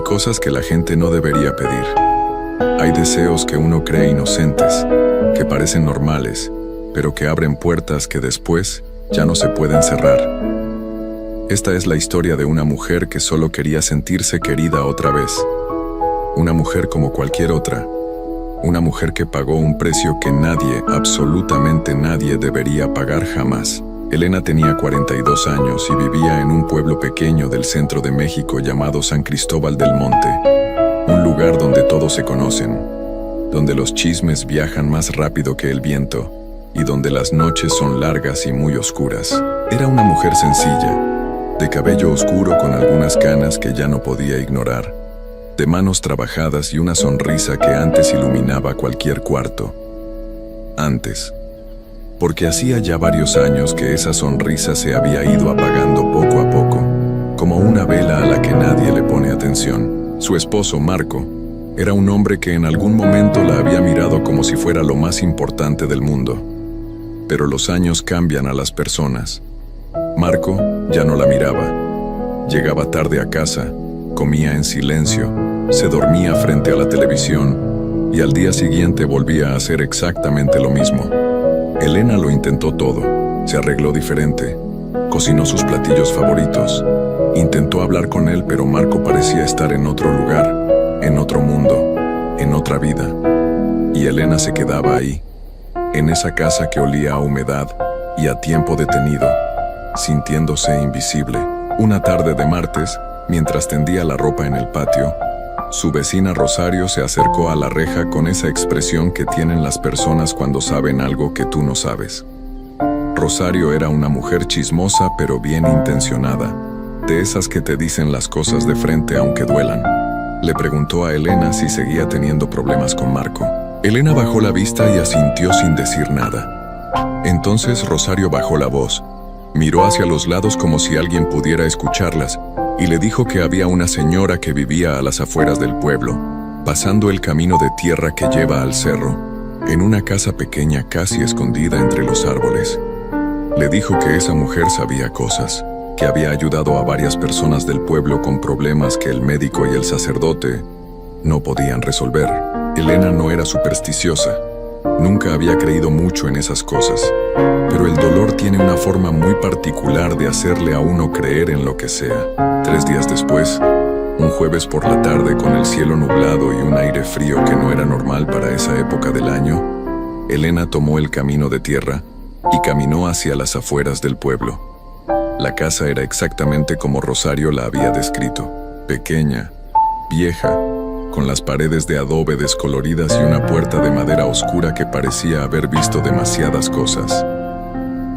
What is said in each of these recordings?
cosas que la gente no debería pedir. Hay deseos que uno cree inocentes, que parecen normales, pero que abren puertas que después ya no se pueden cerrar. Esta es la historia de una mujer que solo quería sentirse querida otra vez. Una mujer como cualquier otra. Una mujer que pagó un precio que nadie, absolutamente nadie, debería pagar jamás. Elena tenía 42 años y vivía en un pueblo pequeño del centro de México llamado San Cristóbal del Monte. Un lugar donde todos se conocen, donde los chismes viajan más rápido que el viento y donde las noches son largas y muy oscuras. Era una mujer sencilla, de cabello oscuro con algunas canas que ya no podía ignorar, de manos trabajadas y una sonrisa que antes iluminaba cualquier cuarto. Antes, porque hacía ya varios años que esa sonrisa se había ido apagando poco a poco, como una vela a la que nadie le pone atención. Su esposo, Marco, era un hombre que en algún momento la había mirado como si fuera lo más importante del mundo. Pero los años cambian a las personas. Marco ya no la miraba. Llegaba tarde a casa, comía en silencio, se dormía frente a la televisión y al día siguiente volvía a hacer exactamente lo mismo. Elena lo intentó todo. Se arregló diferente, cocinó sus platillos favoritos, intentó hablar con él, pero Marco parecía estar en otro lugar, en otro mundo, en otra vida. Y Elena se quedaba ahí, en esa casa que olía a humedad y a tiempo detenido, sintiéndose invisible. Una tarde de martes, mientras tendía la ropa en el patio, su vecina Rosario se acercó a la reja con esa expresión que tienen las personas cuando saben algo que tú no sabes. Rosario era una mujer chismosa pero bien intencionada, de esas que te dicen las cosas de frente aunque duelan. Le preguntó a Elena si seguía teniendo problemas con Marco. Elena bajó la vista y asintió sin decir nada. Entonces Rosario bajó la voz, miró hacia los lados como si alguien pudiera escucharlas, y le dijo que había una señora que vivía a las afueras del pueblo, pasando el camino de tierra que lleva al cerro, en una casa pequeña casi escondida entre los árboles. Le dijo que esa mujer sabía cosas, que había ayudado a varias personas del pueblo con problemas que el médico y el sacerdote no podían resolver. Elena no era supersticiosa, nunca había creído mucho en esas cosas, pero el dolor tiene una forma muy particular de hacerle a uno creer en lo que sea. 3 días después, un jueves por la tarde con el cielo nublado y un aire frío que no era normal para esa época del año, Elena tomó el camino de tierra y caminó hacia las afueras del pueblo. La casa era exactamente como Rosario la había descrito, pequeña, vieja, con las paredes de adobe descoloridas y una puerta de madera oscura que parecía haber visto demasiadas cosas.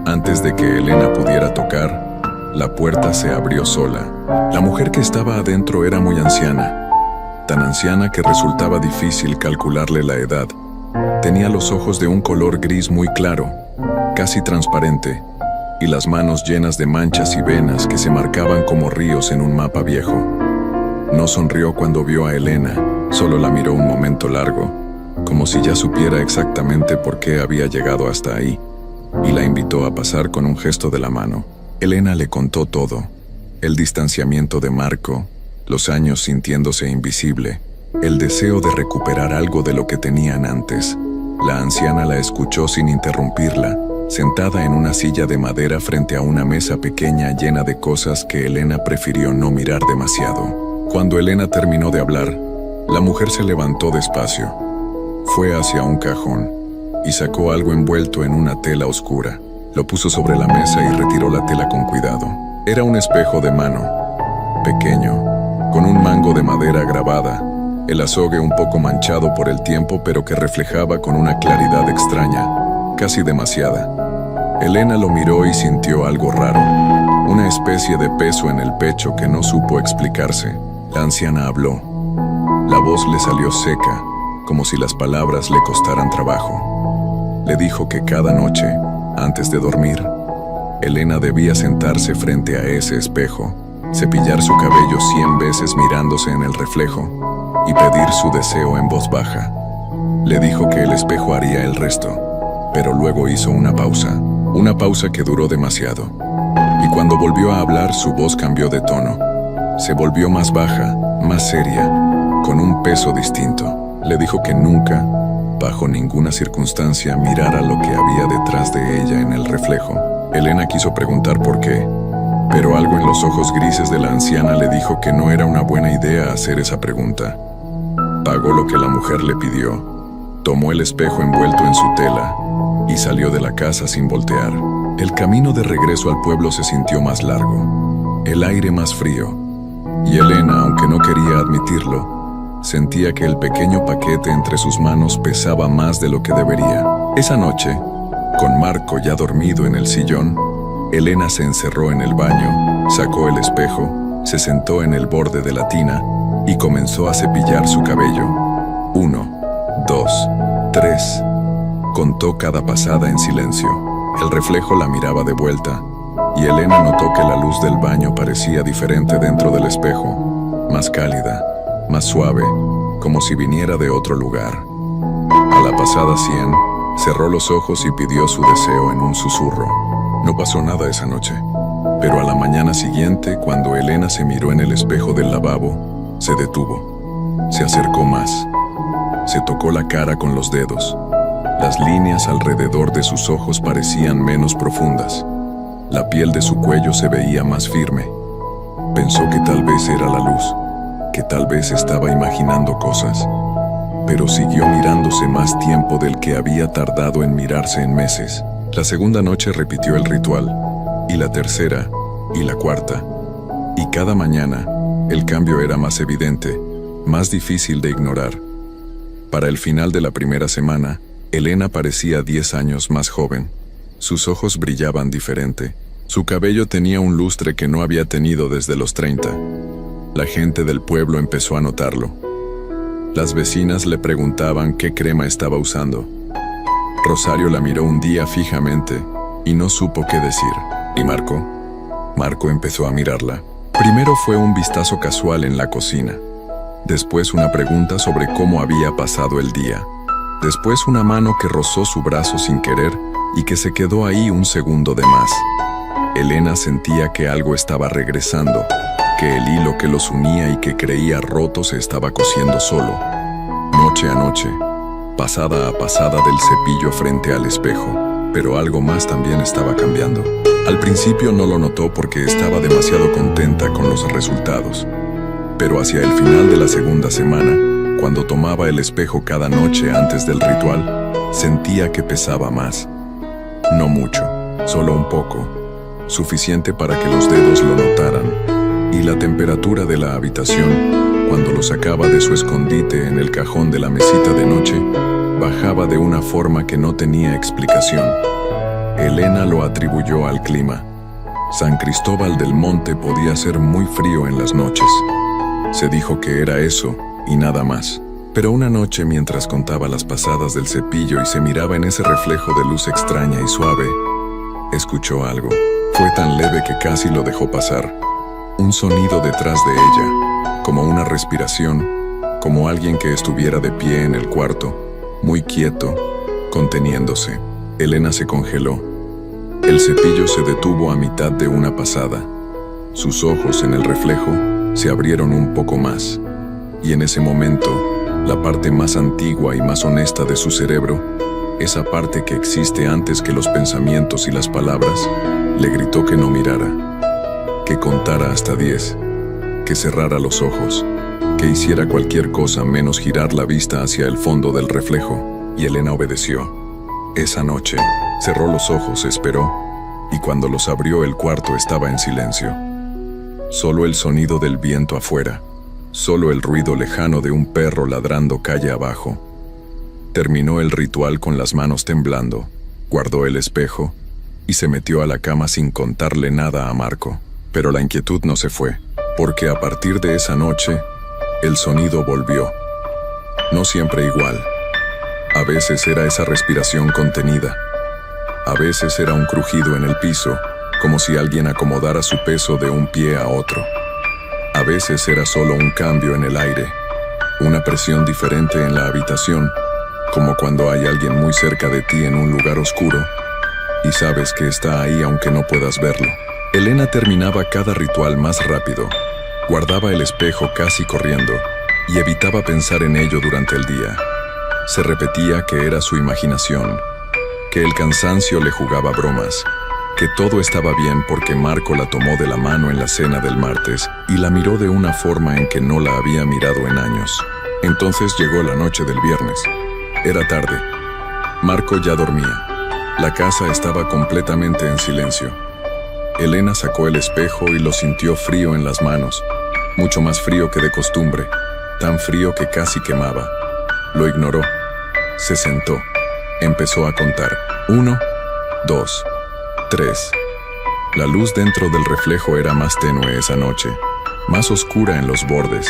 Antes de que Elena pudiera tocar, la puerta se abrió sola. La mujer que estaba adentro era muy anciana, tan anciana que resultaba difícil calcularle la edad. Tenía los ojos de un color gris muy claro, casi transparente, y las manos llenas de manchas y venas que se marcaban como ríos en un mapa viejo. No sonrió cuando vio a Elena, solo la miró un momento largo, como si ya supiera exactamente por qué había llegado hasta ahí, y la invitó a pasar con un gesto de la mano. Elena le contó todo: el distanciamiento de Marco, los años sintiéndose invisible, el deseo de recuperar algo de lo que tenían antes. La anciana la escuchó sin interrumpirla, sentada en una silla de madera frente a una mesa pequeña llena de cosas que Elena prefirió no mirar demasiado. Cuando Elena terminó de hablar, la mujer se levantó despacio. Fue hacia un cajón y sacó algo envuelto en una tela oscura. Lo puso sobre la mesa y retiró la tela con cuidado. Era un espejo de mano, pequeño, con un mango de madera grabada, el azogue un poco manchado por el tiempo pero que reflejaba con una claridad extraña, casi demasiada. Elena lo miró y sintió algo raro, una especie de peso en el pecho que no supo explicarse. La anciana habló. La voz le salió seca, como si las palabras le costaran trabajo. Le dijo que cada noche, antes de dormir, Elena debía sentarse frente a ese espejo, cepillar su cabello 100 veces mirándose en el reflejo y pedir su deseo en voz baja. Le dijo que el espejo haría el resto, pero luego hizo una pausa que duró demasiado. Y cuando volvió a hablar, su voz cambió de tono. Se volvió más baja, más seria, con un peso distinto. Le dijo que nunca, bajo ninguna circunstancia, mirara lo que había detrás de ella en el reflejo. Elena quiso preguntar por qué, pero algo en los ojos grises de la anciana le dijo que no era una buena idea hacer esa pregunta. Pagó lo que la mujer le pidió, tomó el espejo envuelto en su tela y salió de la casa sin voltear. El camino de regreso al pueblo se sintió más largo, el aire más frío, y Elena, aunque no quería admitirlo, sentía que el pequeño paquete entre sus manos pesaba más de lo que debería. Esa noche, con Marco ya dormido en el sillón, Elena se encerró en el baño, sacó el espejo, se sentó en el borde de la tina y comenzó a cepillar su cabello. 1, 2, 3. Contó cada pasada en silencio. El reflejo la miraba de vuelta, y Elena notó que la luz del baño parecía diferente dentro del espejo, más cálida, más suave, como si viniera de otro lugar. A la pasada 100, cerró los ojos y pidió su deseo en un susurro. No pasó nada esa noche, pero a la mañana siguiente, cuando Elena se miró en el espejo del lavabo, se detuvo. Se acercó más. Se tocó la cara con los dedos. Las líneas alrededor de sus ojos parecían menos profundas. La piel de su cuello se veía más firme. Pensó que tal vez era la luz, que tal vez estaba imaginando cosas, pero siguió mirándose más tiempo del que había tardado en mirarse en meses. La segunda noche repitió el ritual, y la tercera, y la cuarta, y cada mañana el cambio era más evidente, más difícil de ignorar. Para el final de la primera semana, Elena parecía 10 años más joven. Sus ojos brillaban diferente. Su cabello tenía un lustre que no había tenido desde los 30. La gente del pueblo empezó a notarlo. Las vecinas le preguntaban qué crema estaba usando. Rosario la miró un día fijamente y no supo qué decir. ¿Y Marco? Marco empezó a mirarla. Primero fue un vistazo casual en la cocina. Después una pregunta sobre cómo había pasado el día. Después una mano que rozó su brazo sin querer y que se quedó ahí un segundo de más. Elena sentía que algo estaba regresando, que el hilo que los unía y que creía roto se estaba cosiendo solo. Noche a noche, pasada a pasada del cepillo frente al espejo, pero algo más también estaba cambiando. Al principio no lo notó porque estaba demasiado contenta con los resultados, pero hacia el final de la segunda semana, cuando tomaba el espejo cada noche antes del ritual, sentía que pesaba más. No mucho, solo un poco, suficiente para que los dedos lo notaran, y la temperatura de la habitación, cuando lo sacaba de su escondite en el cajón de la mesita de noche, bajaba de una forma que no tenía explicación. Elena lo atribuyó al clima. San Cristóbal del Monte podía ser muy frío en las noches. Se dijo que era eso y nada más. Pero una noche, mientras contaba las pasadas del cepillo y se miraba en ese reflejo de luz extraña y suave, escuchó algo. Fue tan leve que casi lo dejó pasar. Un sonido detrás de ella, como una respiración, como alguien que estuviera de pie en el cuarto, muy quieto, conteniéndose. Elena se congeló. El cepillo se detuvo a mitad de una pasada. Sus ojos en el reflejo se abrieron un poco más. Y en ese momento, la parte más antigua y más honesta de su cerebro, esa parte que existe antes que los pensamientos y las palabras, le gritó que no mirara, que contara hasta 10, que cerrara los ojos, que hiciera cualquier cosa menos girar la vista hacia el fondo del reflejo, y Elena obedeció. Esa noche, cerró los ojos, esperó, y cuando los abrió el cuarto estaba en silencio. Solo el sonido del viento afuera, solo el ruido lejano de un perro ladrando calle abajo. Terminó el ritual con las manos temblando, guardó el espejo y se metió a la cama sin contarle nada a Marco. Pero la inquietud no se fue, porque a partir de esa noche, el sonido volvió. No siempre igual. A veces era esa respiración contenida. A veces era un crujido en el piso, como si alguien acomodara su peso de un pie a otro. A veces era solo un cambio en el aire, una presión diferente en la habitación, como cuando hay alguien muy cerca de ti en un lugar oscuro y sabes que está ahí aunque no puedas verlo. Elena terminaba cada ritual más rápido, Guardaba el espejo casi corriendo y evitaba pensar en ello durante el día. Se repetía que era su imaginación, que el cansancio le jugaba bromas, que todo estaba bien porque Marco la tomó de la mano en la cena del martes y la miró de una forma en que no la había mirado en años. Entonces llegó la noche del viernes. Era tarde. Marco ya dormía. La casa estaba completamente en silencio. Elena sacó el espejo y lo sintió frío en las manos, mucho más frío que de costumbre, tan frío que casi quemaba. Lo ignoró. Se sentó. Empezó a contar. 1, 2, 3. La luz dentro del reflejo era más tenue esa noche, más oscura en los bordes,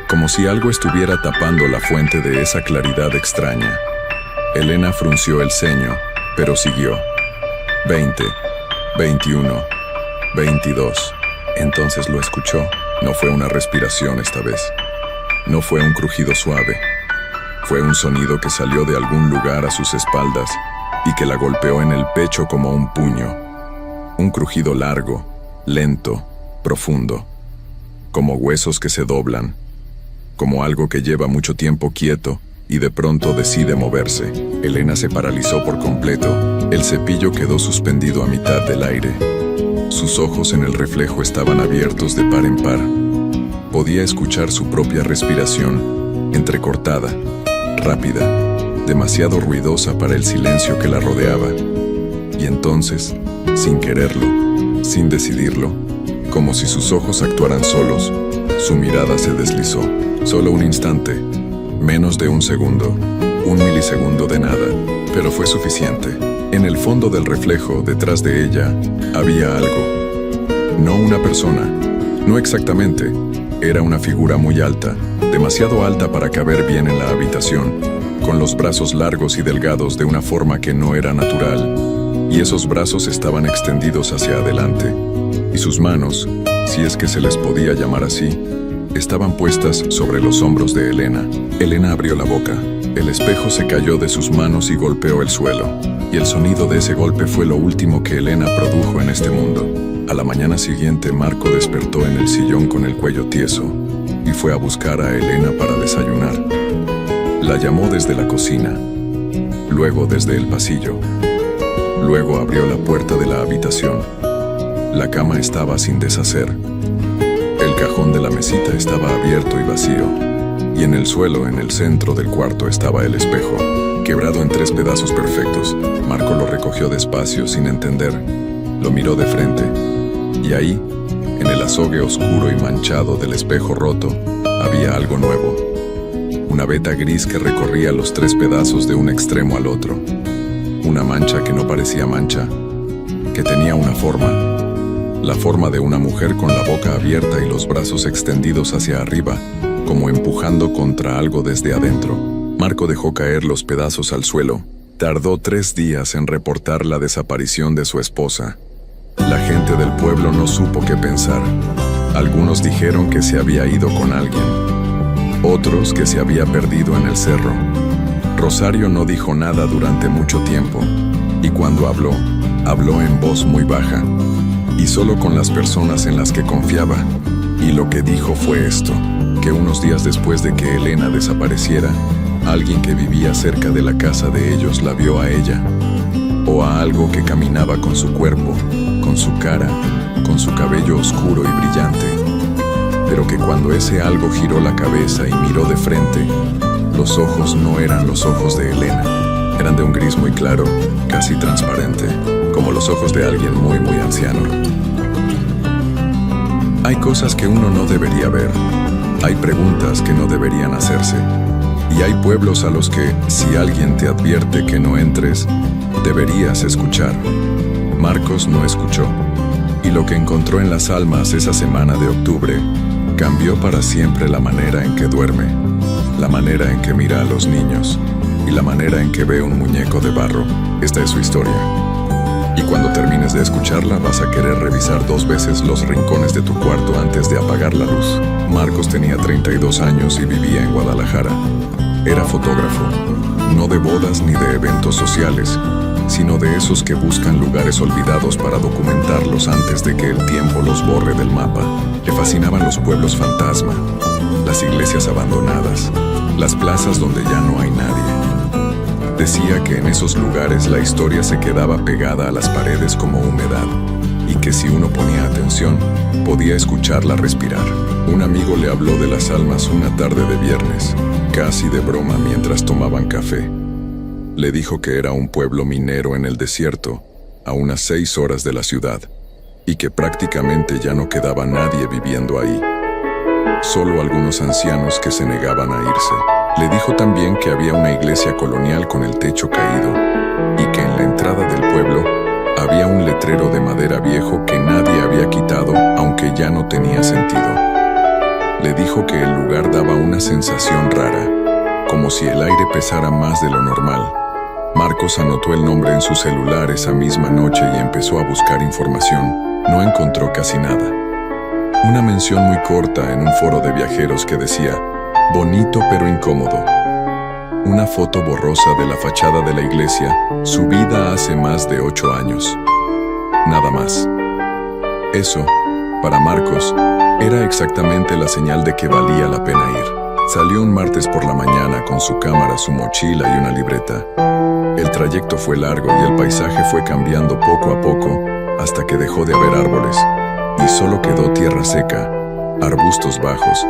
como si algo estuviera tapando la fuente de esa claridad extraña. Elena frunció el ceño, pero siguió. 20, 21, 22. Entonces lo escuchó. No fue una respiración esta vez. No fue un crujido suave. Fue un sonido que salió de algún lugar a sus espaldas y que la golpeó en el pecho como un puño. Un crujido largo, lento, profundo. Como huesos que se doblan. Como algo que lleva mucho tiempo quieto y de pronto decide moverse. Elena se paralizó por completo. El cepillo quedó suspendido a mitad del aire. Sus ojos en el reflejo estaban abiertos de par en par. Podía escuchar su propia respiración, entrecortada, rápida, demasiado ruidosa para el silencio que la rodeaba. Y entonces, sin quererlo, sin decidirlo, como si sus ojos actuaran solos, su mirada se deslizó. Solo un instante, menos de un segundo, un milisegundo de nada, pero fue suficiente. En el fondo del reflejo, detrás de ella, había algo. No una persona, no exactamente. Era una figura muy alta, demasiado alta para caber bien en la habitación, con los brazos largos y delgados de una forma que no era natural, y esos brazos estaban extendidos hacia adelante, y sus manos, si es que se les podía llamar así, estaban puestas sobre los hombros de Elena. Elena abrió la boca. El espejo se cayó de sus manos y golpeó el suelo, y el sonido de ese golpe fue lo último que Elena produjo en este mundo. A la mañana siguiente, Marco despertó en el sillón con el cuello tieso y fue a buscar a Elena para desayunar. La llamó desde la cocina, luego desde el pasillo. Luego abrió la puerta de la habitación. La cama estaba sin deshacer. El cajón de la mesita estaba abierto y vacío, y en el suelo, en el centro del cuarto, estaba el espejo, quebrado en 3 pedazos perfectos. Marco lo recogió despacio, sin entender. Lo miró de frente, y ahí, en el azogue oscuro y manchado del espejo roto, había algo nuevo. Una veta gris que recorría los 3 pedazos de un extremo al otro. Una mancha que no parecía mancha, que tenía una forma. La forma de una mujer con la boca abierta y los brazos extendidos hacia arriba, como empujando contra algo desde adentro. Marco dejó caer los pedazos al suelo. Tardó 3 días en reportar la desaparición de su esposa. La gente del pueblo no supo qué pensar. Algunos dijeron que se había ido con alguien. Otros que se había perdido en el cerro. Rosario no dijo nada durante mucho tiempo. Y cuando habló, habló en voz muy baja. Y solo con las personas en las que confiaba. Y lo que dijo fue esto, que unos días después de que Elena desapareciera, alguien que vivía cerca de la casa de ellos la vio a ella, o a algo que caminaba con su cuerpo, con su cara, con su cabello oscuro y brillante, pero que cuando ese algo giró la cabeza y miró de frente, los ojos no eran los ojos de Elena, eran de un gris muy claro, casi transparente, como los ojos de alguien muy anciano. Hay cosas que uno no debería ver, hay preguntas que no deberían hacerse, y hay pueblos a los que, si alguien te advierte que no entres, deberías escuchar. Marcos no escuchó, y lo que encontró en las almas esa semana de octubre cambió para siempre la manera en que duerme, la manera en que mira a los niños, y la manera en que ve un muñeco de barro. Esta es su historia. Y cuando termines de escucharla, vas a querer revisar 2 veces los rincones de tu cuarto antes de apagar la luz. Marcos tenía 32 años y vivía en Guadalajara. Era fotógrafo, no de bodas ni de eventos sociales, sino de esos que buscan lugares olvidados para documentarlos antes de que el tiempo los borre del mapa. Le fascinaban los pueblos fantasma, las iglesias abandonadas, las plazas donde ya no hay nadie. Decía que en esos lugares la historia se quedaba pegada a las paredes como humedad, y que si uno ponía atención, podía escucharla respirar. Un amigo le habló de las almas una tarde de viernes, casi de broma mientras tomaban café. Le dijo que era un pueblo minero en el desierto, a unas 6 horas de la ciudad, y que prácticamente ya no quedaba nadie viviendo ahí. Solo algunos ancianos que se negaban a irse. Le dijo también que había una iglesia colonial con el techo caído, y que en la entrada del pueblo había un letrero de madera viejo que nadie había quitado, aunque ya no tenía sentido. Le dijo que el lugar daba una sensación rara, como si el aire pesara más de lo normal. Marcos anotó el nombre en su celular esa misma noche y empezó a buscar información. No encontró casi nada. Una mención muy corta en un foro de viajeros que decía, bonito pero incómodo. Una foto borrosa de la fachada de la iglesia, subida hace más de 8 años. Nada más. Eso, para Marcos, era exactamente la señal de que valía la pena ir. Salió un martes por la mañana con su cámara, su mochila y una libreta. El trayecto fue largo y el paisaje fue cambiando poco a poco hasta que dejó de haber árboles y solo quedó tierra seca, arbustos bajos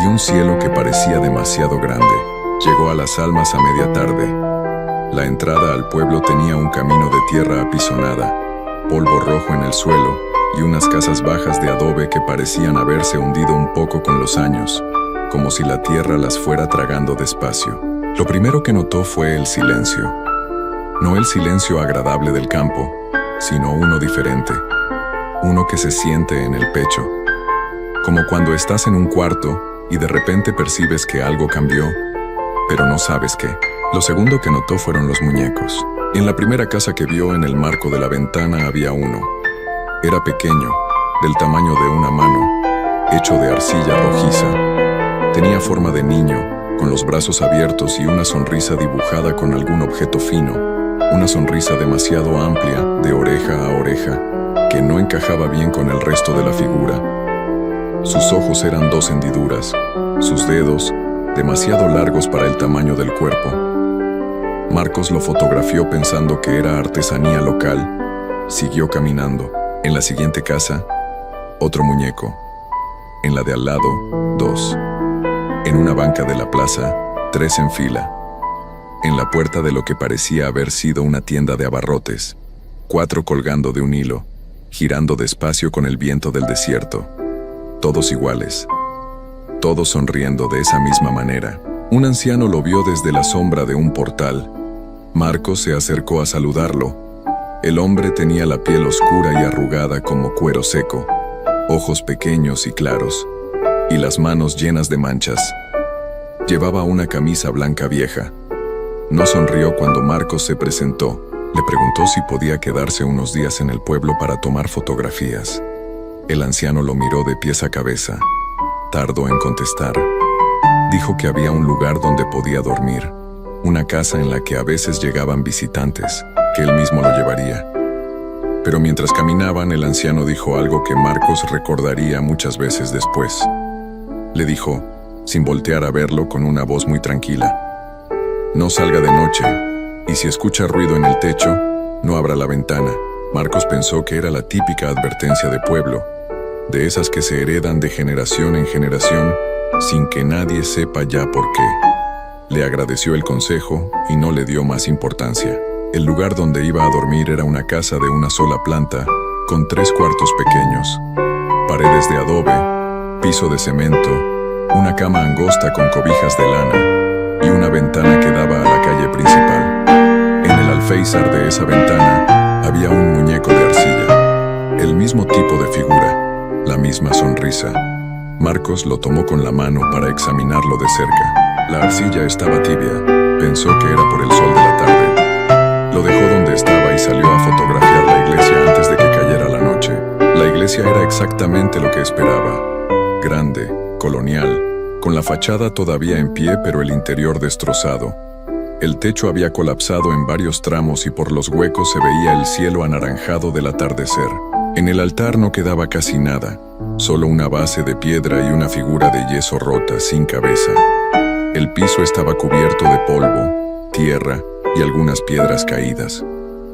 y un cielo que parecía demasiado grande. Llegó a Las Almas a media tarde. La entrada al pueblo tenía un camino de tierra apisonada, polvo rojo en el suelo y unas casas bajas de adobe que parecían haberse hundido un poco con los años, como si la tierra las fuera tragando despacio. Lo primero que notó fue el silencio. No el silencio agradable del campo, sino uno diferente, uno que se siente en el pecho. Como cuando estás en un cuarto y de repente percibes que algo cambió, pero no sabes qué. Lo segundo que notó fueron los muñecos. En la primera casa que vio, en el marco de la ventana había uno. Era pequeño, del tamaño de una mano, hecho de arcilla rojiza. Tenía forma de niño, con los brazos abiertos y una sonrisa dibujada con algún objeto fino, una sonrisa demasiado amplia, de oreja a oreja, que no encajaba bien con el resto de la figura. Sus ojos eran 2 hendiduras, sus dedos, demasiado largos para el tamaño del cuerpo. Marcos lo fotografió pensando que era artesanía local. Siguió caminando. En la siguiente casa, otro muñeco. En la de al lado, 2. En una banca de la plaza, 3 en fila. En la puerta de lo que parecía haber sido una tienda de abarrotes, 4 colgando de un hilo, girando despacio con el viento del desierto. Todos iguales. Todos sonriendo de esa misma manera. Un anciano lo vio desde la sombra de un portal. Marcos se acercó a saludarlo. El hombre tenía la piel oscura y arrugada como cuero seco, ojos pequeños y claros, y las manos llenas de manchas. Llevaba una camisa blanca vieja. No sonrió cuando Marcos se presentó. Le preguntó si podía quedarse unos días en el pueblo para tomar fotografías. El anciano lo miró de pies a cabeza. Tardó en contestar. Dijo que había un lugar donde podía dormir, una casa en la que a veces llegaban visitantes, que él mismo lo llevaría. Pero mientras caminaban, el anciano dijo algo que Marcos recordaría muchas veces después. Le dijo, sin voltear a verlo, con una voz muy tranquila: no salga de noche, y si escucha ruido en el techo, no abra la ventana. Marcos pensó que era la típica advertencia de pueblo, de esas que se heredan de generación en generación, sin que nadie sepa ya por qué. Le agradeció el consejo y no le dio más importancia. El lugar donde iba a dormir era una casa de una sola planta, con 3 cuartos pequeños, paredes de adobe, piso de cemento, una cama angosta con cobijas de lana y una ventana que daba a la calle principal. En el alféizar de esa ventana había un muñeco de arcilla, el mismo tipo de figura, la misma sonrisa. Marcos lo tomó con la mano para examinarlo de cerca. La arcilla estaba tibia. Pensó que era por el sol de la tarde. Lo dejó donde estaba y salió a fotografiar la iglesia antes de que cayera la noche. La iglesia era exactamente lo que esperaba. Grande, colonial, con la fachada todavía en pie pero el interior destrozado. El techo había colapsado en varios tramos y por los huecos se veía el cielo anaranjado del atardecer. En el altar no quedaba casi nada, solo una base de piedra y una figura de yeso rota, sin cabeza. El piso estaba cubierto de polvo, tierra y algunas piedras caídas.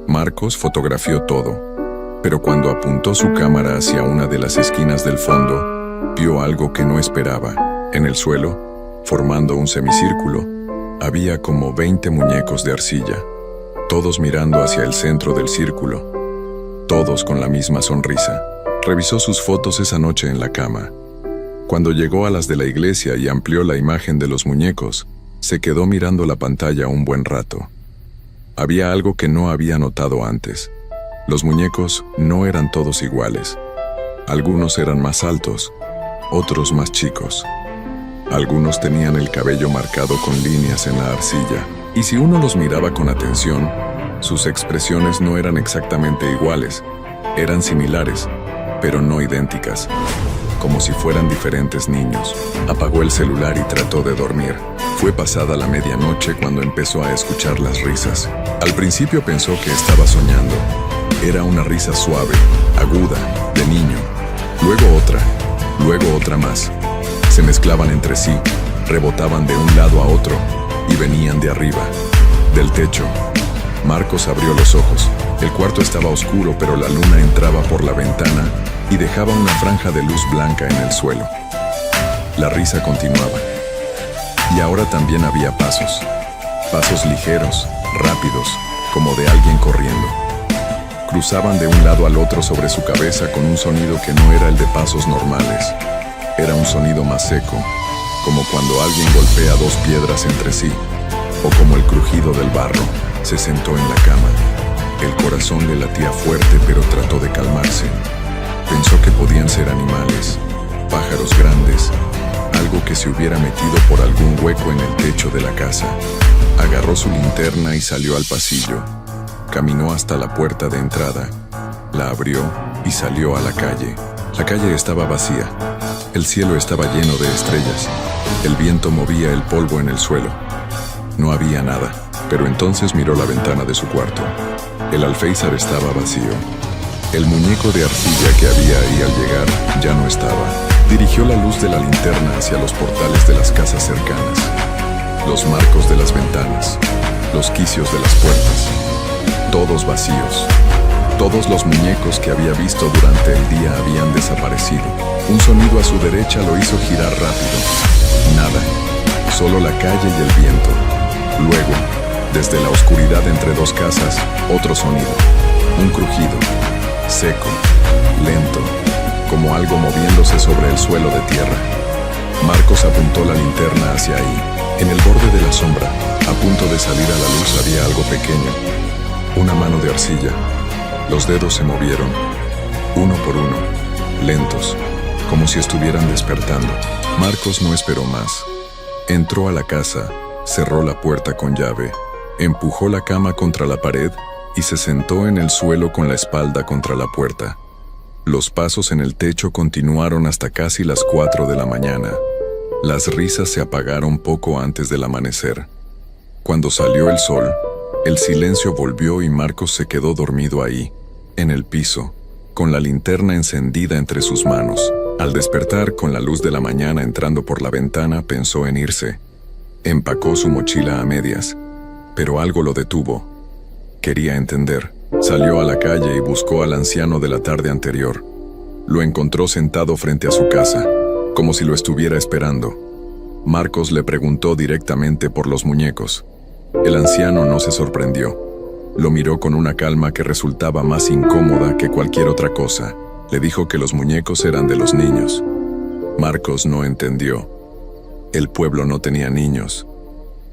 Marcos fotografió todo, pero cuando apuntó su cámara hacia una de las esquinas del fondo, vio algo que no esperaba. En el suelo, formando un semicírculo, había como 20 muñecos de arcilla, todos mirando hacia el centro del círculo, todos con la misma sonrisa. Revisó sus fotos esa noche en la cama. Cuando llegó a las de la iglesia y amplió la imagen de los muñecos, se quedó mirando la pantalla un buen rato. Había algo que no había notado antes. Los muñecos no eran todos iguales. Algunos eran más altos, otros más chicos. Algunos tenían el cabello marcado con líneas en la arcilla, y si uno los miraba con atención, sus expresiones no eran exactamente iguales, eran similares, pero no idénticas, como si fueran diferentes niños. Apagó el celular y trató de dormir. Fue pasada la medianoche cuando empezó a escuchar las risas. Al principio pensó que estaba soñando. Era una risa suave, aguda, de niño. Luego otra más. Se mezclaban entre sí, rebotaban de un lado a otro y venían de arriba, del techo. Marcos abrió los ojos. El cuarto estaba oscuro, pero la luna entraba por la ventana y dejaba una franja de luz blanca en el suelo. La risa continuaba. Y ahora también había pasos. Pasos ligeros, rápidos, como de alguien corriendo. Cruzaban de un lado al otro sobre su cabeza con un sonido que no era el de pasos normales. Era un sonido más seco, como cuando alguien golpea dos piedras entre sí, o como el crujido del barro. Se sentó en la cama. El corazón le latía fuerte, pero trató de calmarse. Pensó que podían ser animales, pájaros grandes, algo que se hubiera metido por algún hueco en el techo de la casa. Agarró su linterna y salió al pasillo. Caminó hasta la puerta de entrada, la abrió y salió a la calle. La calle estaba vacía. El cielo estaba lleno de estrellas. El viento movía el polvo en el suelo. No había nada, pero entonces miró la ventana de su cuarto. El alféizar estaba vacío. El muñeco de arcilla que había ahí al llegar ya no estaba. Dirigió la luz de la linterna hacia los portales de las casas cercanas, los marcos de las ventanas, los quicios de las puertas, todos vacíos. Todos los muñecos que había visto durante el día habían desaparecido. Un sonido a su derecha lo hizo girar rápido. Nada, solo la calle y el viento. Luego, desde la oscuridad entre dos casas, otro sonido. Un crujido, seco, lento, como algo moviéndose sobre el suelo de tierra. Marcos apuntó la linterna hacia ahí. En el borde de la sombra, a punto de salir a la luz, había algo pequeño. Una mano de arcilla. Los dedos se movieron, uno por uno, lentos, como si estuvieran despertando. Marcos no esperó más. Entró a la casa, cerró la puerta con llave, empujó la cama contra la pared y se sentó en el suelo con la espalda contra la puerta. Los pasos en el techo continuaron hasta casi las 4 de la mañana. Las risas se apagaron poco antes del amanecer. Cuando salió el sol, el silencio volvió y Marcos se quedó dormido ahí, en el piso, con la linterna encendida entre sus manos. Al despertar con la luz de la mañana entrando por la ventana, pensó en irse. Empacó su mochila a medias, pero algo lo detuvo. Quería entender. Salió a la calle y buscó al anciano de la tarde anterior. Lo encontró sentado frente a su casa, como si lo estuviera esperando. Marcos le preguntó directamente por los muñecos. El anciano no se sorprendió. Lo miró con una calma que resultaba más incómoda que cualquier otra cosa. Le dijo que los muñecos eran de los niños. Marcos no entendió. El pueblo no tenía niños.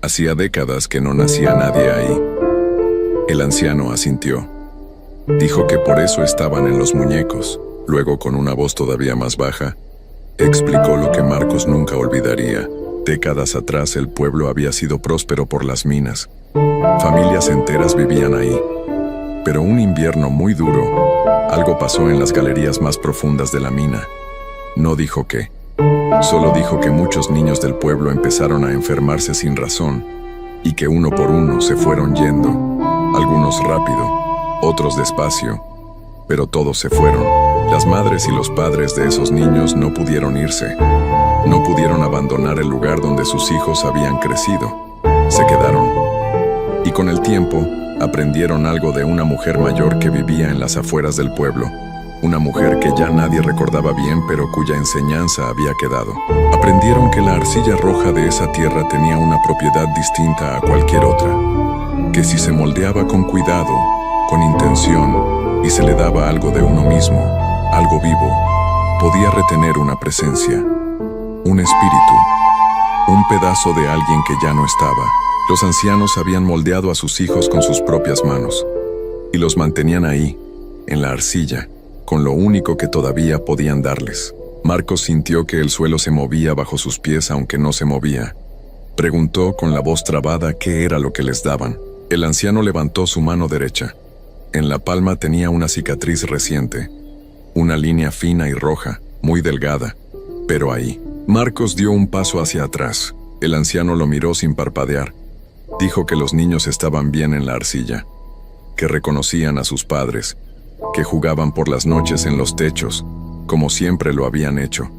Hacía décadas que no nacía nadie ahí. El anciano asintió. Dijo que por eso estaban en los muñecos. Luego, con una voz todavía más baja, explicó lo que Marcos nunca olvidaría. Décadas atrás el pueblo había sido próspero por las minas. Familias enteras vivían ahí. Pero un invierno muy duro, algo pasó en las galerías más profundas de la mina. No dijo qué. Solo dijo que muchos niños del pueblo empezaron a enfermarse sin razón. y que uno por uno se fueron yendo, algunos rápido, otros despacio, pero todos se fueron. Las madres y los padres de esos niños no pudieron irse, no pudieron abandonar el lugar donde sus hijos habían crecido, se quedaron. Y con el tiempo, aprendieron algo de una mujer mayor que vivía en las afueras del pueblo, una mujer que ya nadie recordaba bien pero cuya enseñanza había quedado. Aprendieron que la arcilla roja de esa tierra tenía una propiedad distinta a cualquier otra, que si se moldeaba con cuidado, con intención, y se le daba algo de uno mismo, algo vivo, podía retener una presencia, un espíritu, un pedazo de alguien que ya no estaba. Los ancianos habían moldeado a sus hijos con sus propias manos, y los mantenían ahí, en la arcilla, con lo único que todavía podían darles. Marcos sintió que el suelo se movía bajo sus pies aunque no se movía. Preguntó con la voz trabada qué era lo que les daban. El anciano levantó su mano derecha. En la palma tenía una cicatriz reciente, una línea fina y roja, muy delgada, pero ahí. Marcos dio un paso hacia atrás. El anciano lo miró sin parpadear. Dijo que los niños estaban bien en la arcilla, que reconocían a sus padres, que jugaban por las noches en los techos, como siempre lo habían hecho,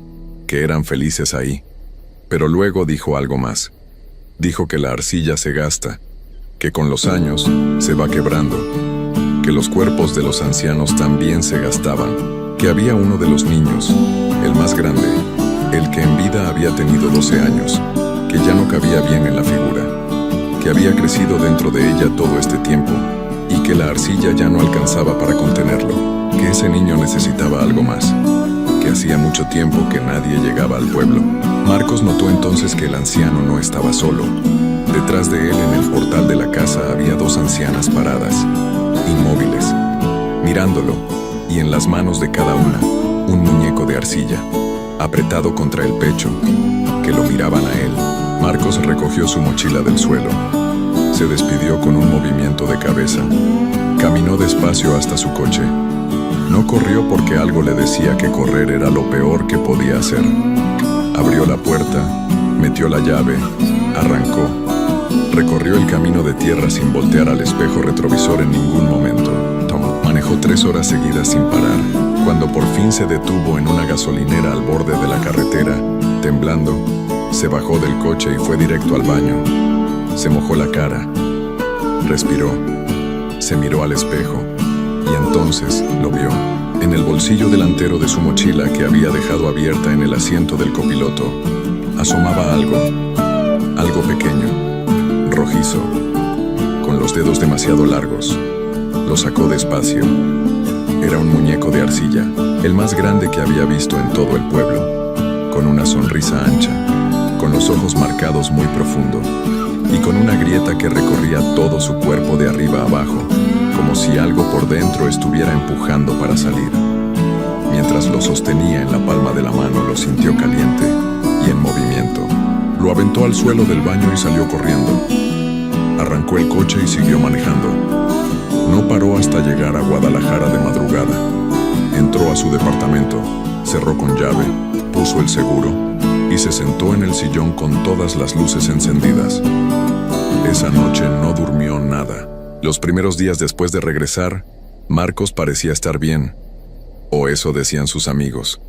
que eran felices ahí. Pero luego dijo algo más. Dijo que la arcilla se gasta, que con los años se va quebrando, que los cuerpos de los ancianos también se gastaban, que había uno de los niños, el más grande, el que en vida había tenido 12 años, que ya no cabía bien en la figura, que había crecido dentro de ella todo este tiempo y que la arcilla ya no alcanzaba para contenerlo, que ese niño necesitaba algo más, que hacía mucho tiempo que nadie llegaba al pueblo. Marcos notó entonces que el anciano no estaba solo. Detrás de él, en el portal de la casa, había 2 ancianas paradas, inmóviles, mirándolo, y en las manos de cada una, un muñeco de arcilla, apretado contra el pecho, que lo miraban a él. Marcos recogió su mochila del suelo. Se despidió con un movimiento de cabeza. Caminó despacio hasta su coche. No corrió porque algo le decía que correr era lo peor que podía hacer. Abrió la puerta, metió la llave, arrancó. Recorrió el camino de tierra sin voltear al espejo retrovisor en ningún momento. Manejó 3 horas seguidas sin parar. Cuando por fin se detuvo en una gasolinera al borde de la carretera, temblando, se bajó del coche y fue directo al baño. Se mojó la cara, respiró, se miró al espejo y entonces lo vio. En el bolsillo delantero de su mochila que había dejado abierta en el asiento del copiloto, asomaba algo pequeño, rojizo, con los dedos demasiado largos. Lo sacó despacio. Era un muñeco de arcilla, el más grande que había visto en todo el pueblo, con una sonrisa ancha, con los ojos marcados muy profundo, y con una grieta que recorría todo su cuerpo de arriba a abajo, como si algo por dentro estuviera empujando para salir. Mientras lo sostenía en la palma de la mano, lo sintió caliente y en movimiento. Lo aventó al suelo del baño y salió corriendo. Arrancó el coche y siguió manejando. No paró hasta llegar a Guadalajara de madrugada. Entró a su departamento, cerró con llave, puso el seguro y se sentó en el sillón con todas las luces encendidas. Esa noche no durmió nada. Los primeros días después de regresar, Marcos parecía estar bien, o eso decían sus amigos.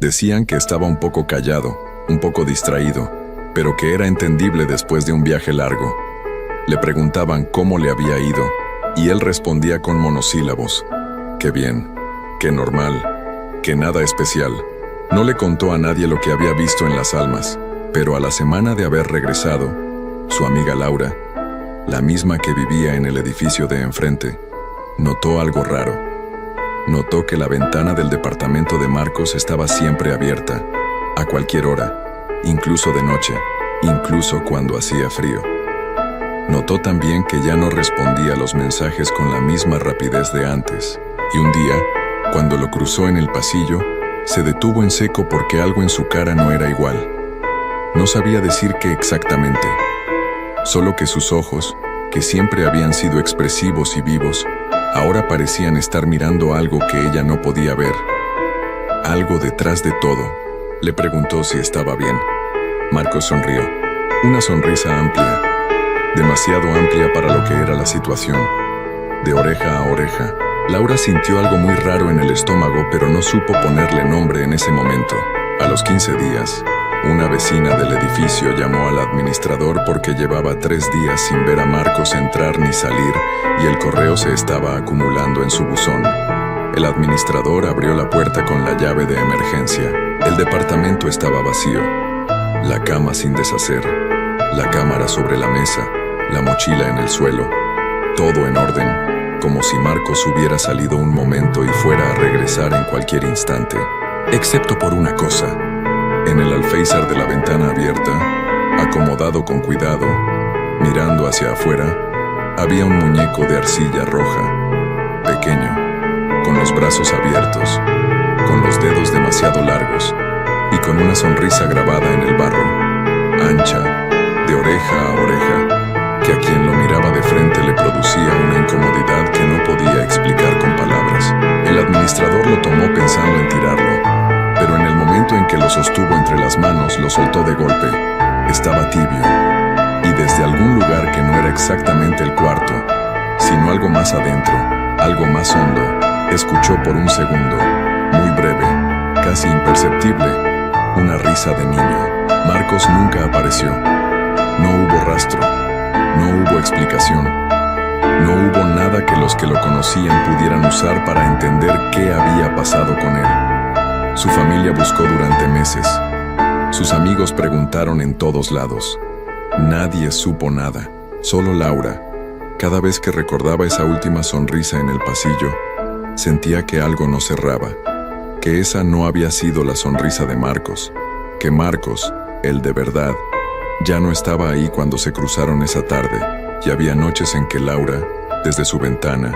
Decían que estaba un poco callado, un poco distraído, pero que era entendible después de un viaje largo. Le preguntaban cómo le había ido, y él respondía con monosílabos: qué bien, qué normal, que nada especial. No le contó a nadie lo que había visto en Las Almas, pero a la semana de haber regresado, su amiga Laura, la misma que vivía en el edificio de enfrente, notó algo raro. Notó que la ventana del departamento de Marcos estaba siempre abierta, a cualquier hora, incluso de noche, incluso cuando hacía frío. Notó también que ya no respondía a los mensajes con la misma rapidez de antes, y un día, cuando lo cruzó en el pasillo, se detuvo en seco porque algo en su cara no era igual. No sabía decir qué exactamente, solo que sus ojos, que siempre habían sido expresivos y vivos, ahora parecían estar mirando algo que ella no podía ver. Algo detrás de todo. Le preguntó si estaba bien. Marcos sonrió, una sonrisa amplia. demasiado amplia para lo que era la situación. De oreja a oreja, Laura sintió algo muy raro en el estómago, pero no supo ponerle nombre en ese momento. A los 15 días, una vecina del edificio llamó al administrador porque llevaba 3 días sin ver a Marcos entrar ni salir y el correo se estaba acumulando en su buzón. El administrador abrió la puerta con la llave de emergencia. El departamento estaba vacío. La cama sin deshacer, la cámara sobre la mesa, la mochila en el suelo. Todo en orden, como si Marcos hubiera salido un momento y fuera a regresar en cualquier instante. Excepto por una cosa. En el alféizar de la ventana abierta, acomodado con cuidado, mirando hacia afuera, había un muñeco de arcilla roja, pequeño, con los brazos abiertos, con los dedos demasiado largos y con una sonrisa grabada en el barro, ancha, de oreja a oreja, que a quien lo miraba de frente le producía una incomodidad que no podía explicar con palabras. El administrador lo tomó pensando en tirarlo, pero en el momento en que lo sostuvo entre las manos lo soltó de golpe. Estaba tibio, y desde algún lugar que no era exactamente el cuarto, sino algo más adentro, algo más hondo, escuchó por un segundo, muy breve, casi imperceptible, una risa de niño. Marcos nunca apareció. No hubo rastro, no hubo explicación. No hubo nada que los que lo conocían pudieran usar para entender qué había pasado con él. Su familia buscó durante meses. Sus amigos preguntaron en todos lados. Nadie supo nada, solo Laura. Cada vez que recordaba esa última sonrisa en el pasillo, sentía que algo no cerraba, que esa no había sido la sonrisa de Marcos, que Marcos, el de verdad, ya no estaba ahí cuando se cruzaron esa tarde, y había noches en que Laura, desde su ventana,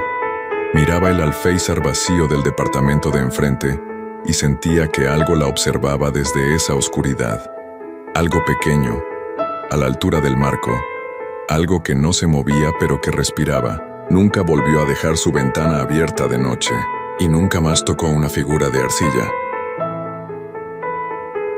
miraba el alféizar vacío del departamento de enfrente y sentía que algo la observaba desde esa oscuridad. Algo pequeño, a la altura del marco, algo que no se movía pero que respiraba. Nunca volvió a dejar su ventana abierta de noche, y nunca más tocó una figura de arcilla.